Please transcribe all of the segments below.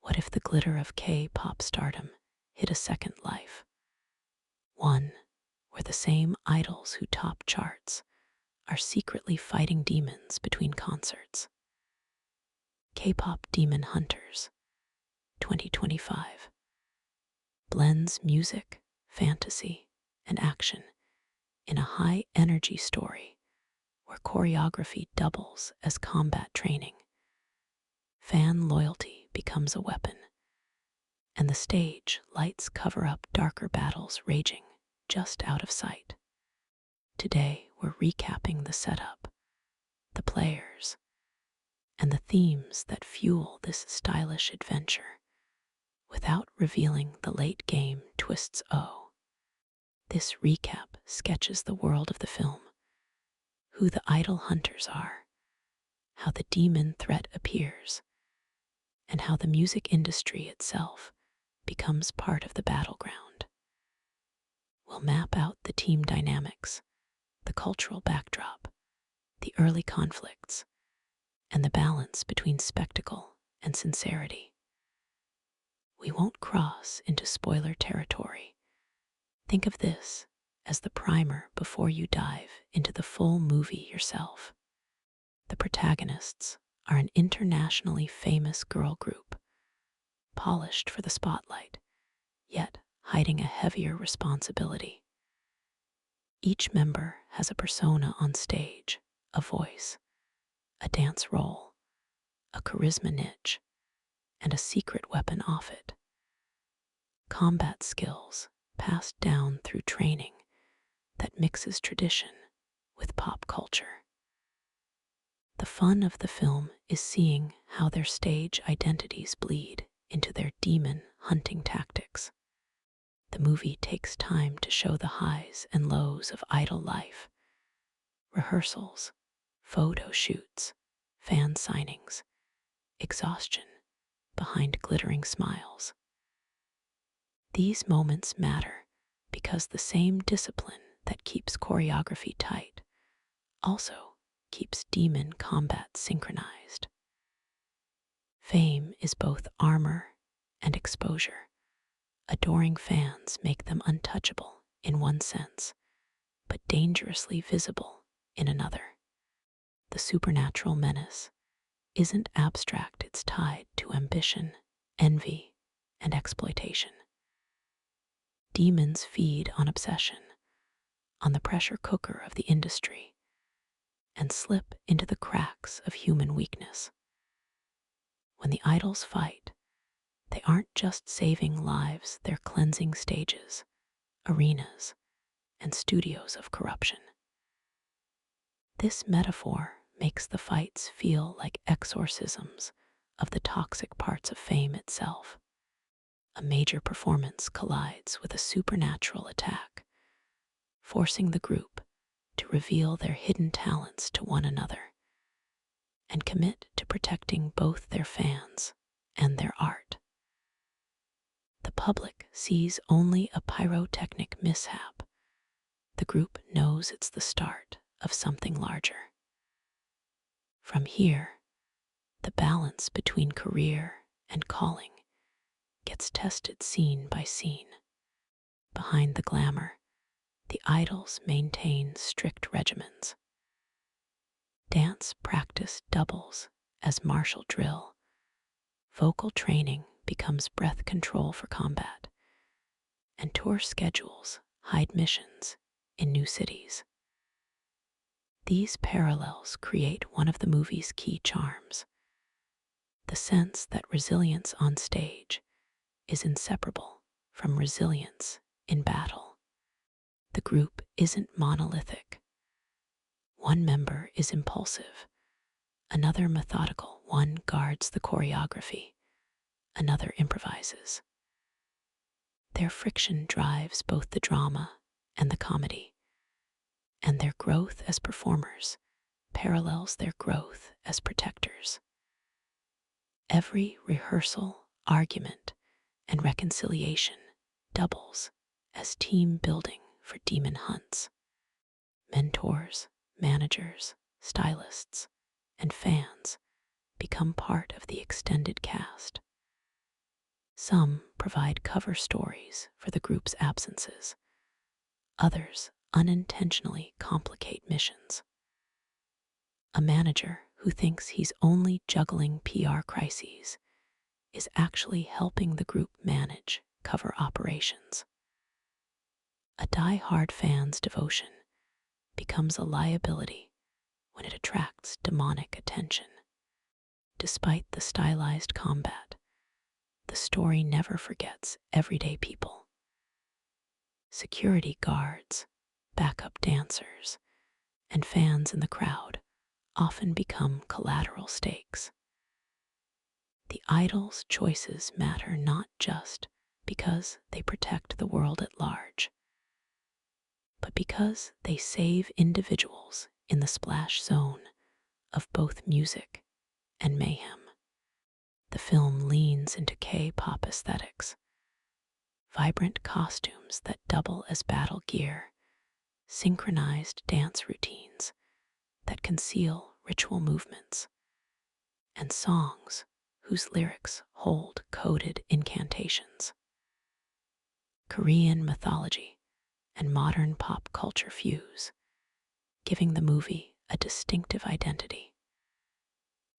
What if the glitter of K-pop stardom hit a second life? One where the same idols who top charts are secretly fighting demons between concerts. K-pop Demon Hunters 2025 blends music, fantasy, and action in a high-energy story where choreography doubles as combat training. Fan loyalty becomes a weapon, and the stage lights cover up darker battles raging just out of sight. Today, we're recapping the setup, the players, and the themes that fuel this stylish adventure without revealing the late game twists. This recap sketches the world of the film, who the idol hunters are, how the demon threat appears, and how the music industry itself becomes part of the battleground. We'll map out the team dynamics, the cultural backdrop, the early conflicts, and the balance between spectacle and sincerity. We won't cross into spoiler territory. Think of this as the primer before you dive into the full movie yourself. The protagonists are an internationally famous girl group, polished for the spotlight, yet hiding a heavier responsibility. Each member has a persona on stage, a voice, a dance role, a charisma niche, and a secret weapon off it. Combat skills passed down through training that mixes tradition with pop culture. The fun of the film is seeing how their stage identities bleed into their demon hunting tactics. The movie takes time to show the highs and lows of idol life, rehearsals, photo shoots, fan signings, exhaustion behind glittering smiles. These moments matter because the same discipline that keeps choreography tight also keeps demon combat synchronized. Fame is both armor and exposure. Adoring fans make them untouchable in one sense, but dangerously visible in another. The supernatural menace isn't abstract, it's tied to ambition, envy, and exploitation. Demons feed on obsession, on the pressure cooker of the industry, and slip into the cracks of human weakness. When the idols fight, they aren't just saving lives, they're cleansing stages, arenas, and studios of corruption. This metaphor makes the fights feel like exorcisms of the toxic parts of fame itself. A major performance collides with a supernatural attack, forcing the group to reveal their hidden talents to one another and commit to protecting both their fans and their art. The public sees only a pyrotechnic mishap. The group knows it's the start of something larger. From here, the balance between career and calling gets tested scene by scene. Behind the glamour, the idols maintain strict regimens. Dance practice doubles as martial drill. Vocal training becomes breath control for combat, and tour schedules hide missions in new cities. These parallels create one of the movie's key charms, the sense that resilience on stage is inseparable from resilience in battle. The group isn't monolithic. One member is impulsive, another methodical, one guards the choreography, another improvises. Their friction drives both the drama and the comedy, and their growth as performers parallels their growth as protectors. Every rehearsal, argument, and reconciliation doubles as team building for demon hunts. Mentors, managers, stylists, and fans become part of the extended cast. Some provide cover stories for the group's absences. Others unintentionally complicate missions. A manager who thinks he's only juggling PR crises is actually helping the group manage cover operations. A die-hard fan's devotion becomes a liability when it attracts demonic attention. Despite the stylized combat, the story never forgets everyday people. Security guards, backup dancers, and fans in the crowd often become collateral stakes. The idol's choices matter not just because they protect the world at large, but because they save individuals in the splash zone of both music and mayhem. The film leans into K-pop aesthetics, vibrant costumes that double as battle gear, synchronized dance routines that conceal ritual movements, and songs whose lyrics hold coded incantations. Korean mythology and modern pop culture fuse, giving the movie a distinctive identity.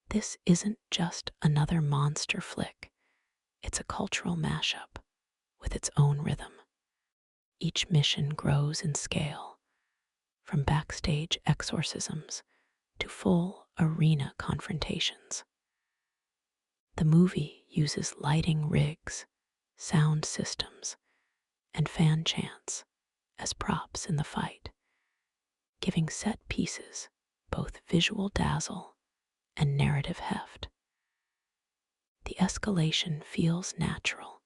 This isn't just another monster flick, it's a cultural mashup with its own rhythm. Each mission grows in scale, from backstage exorcisms to full arena confrontations. The movie uses lighting rigs, sound systems, and fan chants as props in the fight, giving set pieces both visual dazzle and narrative heft. The escalation feels natural.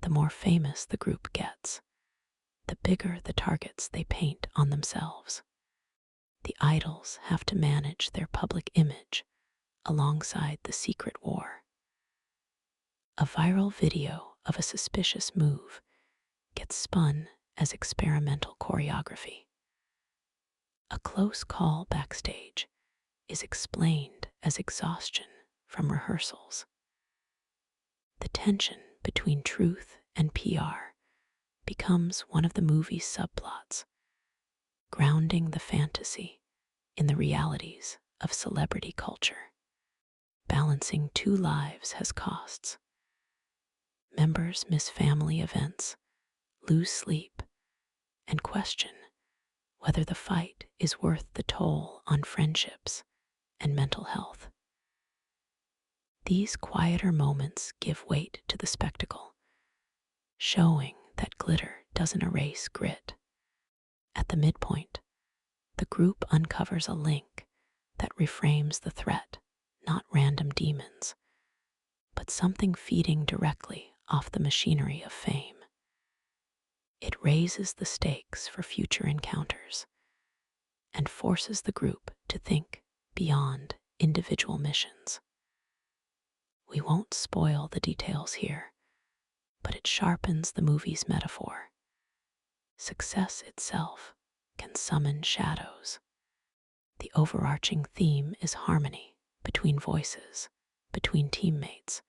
The more famous the group gets, the bigger the targets they paint on themselves. The idols have to manage their public image alongside the secret war. A viral video of a suspicious move gets spun as experimental choreography. A close call backstage is explained as exhaustion from rehearsals. The tension between truth and PR becomes one of the movie's subplots, grounding the fantasy in the realities of celebrity culture. Balancing two lives has costs. Members miss family events, lose sleep, and question whether the fight is worth the toll on friendships and mental health. These quieter moments give weight to the spectacle, showing that glitter doesn't erase grit. At the midpoint, the group uncovers a link that reframes the threat, not random demons, but something feeding directly off the machinery of fame. It raises the stakes for future encounters and forces the group to think beyond individual missions. We won't spoil the details here, but it sharpens the movie's metaphor. Success itself can summon shadows. The overarching theme is harmony between voices, between teammates,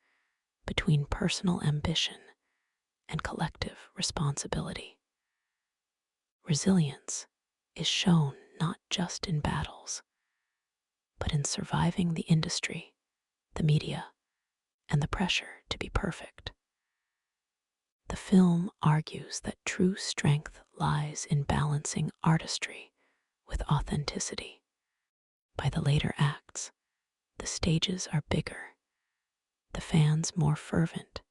between personal ambition and collective responsibility. Resilience is shown not just in battles, but in surviving the industry, the media, and the pressure to be perfect. The film argues that true strength lies in balancing artistry with authenticity. By the later acts, the stages are bigger, the fans more fervent,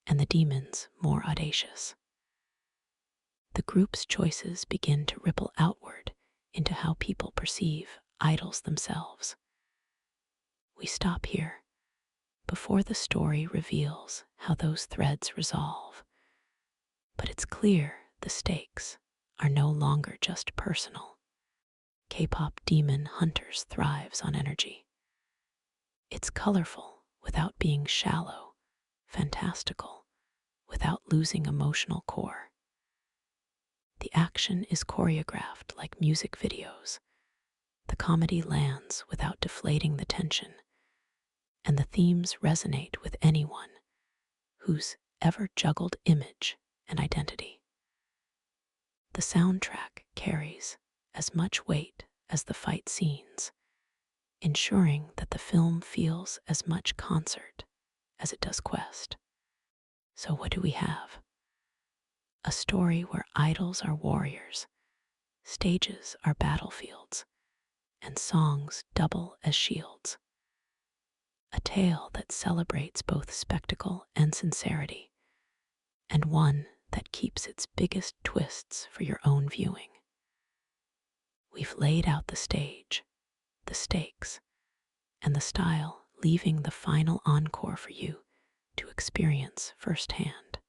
and the demons more audacious. The group's choices begin to ripple outward into how people perceive idols themselves. We stop here before the story reveals how those threads resolve, but it's clear the stakes are no longer just personal. K-pop Demon Hunters thrives on energy. It's colorful without being shallow, fantastical without losing emotional core. The action is choreographed like music videos. The comedy lands without deflating the tension, and the themes resonate with anyone who's ever juggled image and identity. The soundtrack carries as much weight as the fight scenes, ensuring that the film feels as much concert as it does quest. So, what do we have? A story where idols are warriors, stages are battlefields, and songs double as shields. A tale that celebrates both spectacle and sincerity, and one that keeps its biggest twists for your own viewing. We've laid out the stage, the stakes, and the style, leaving the final encore for you to experience firsthand.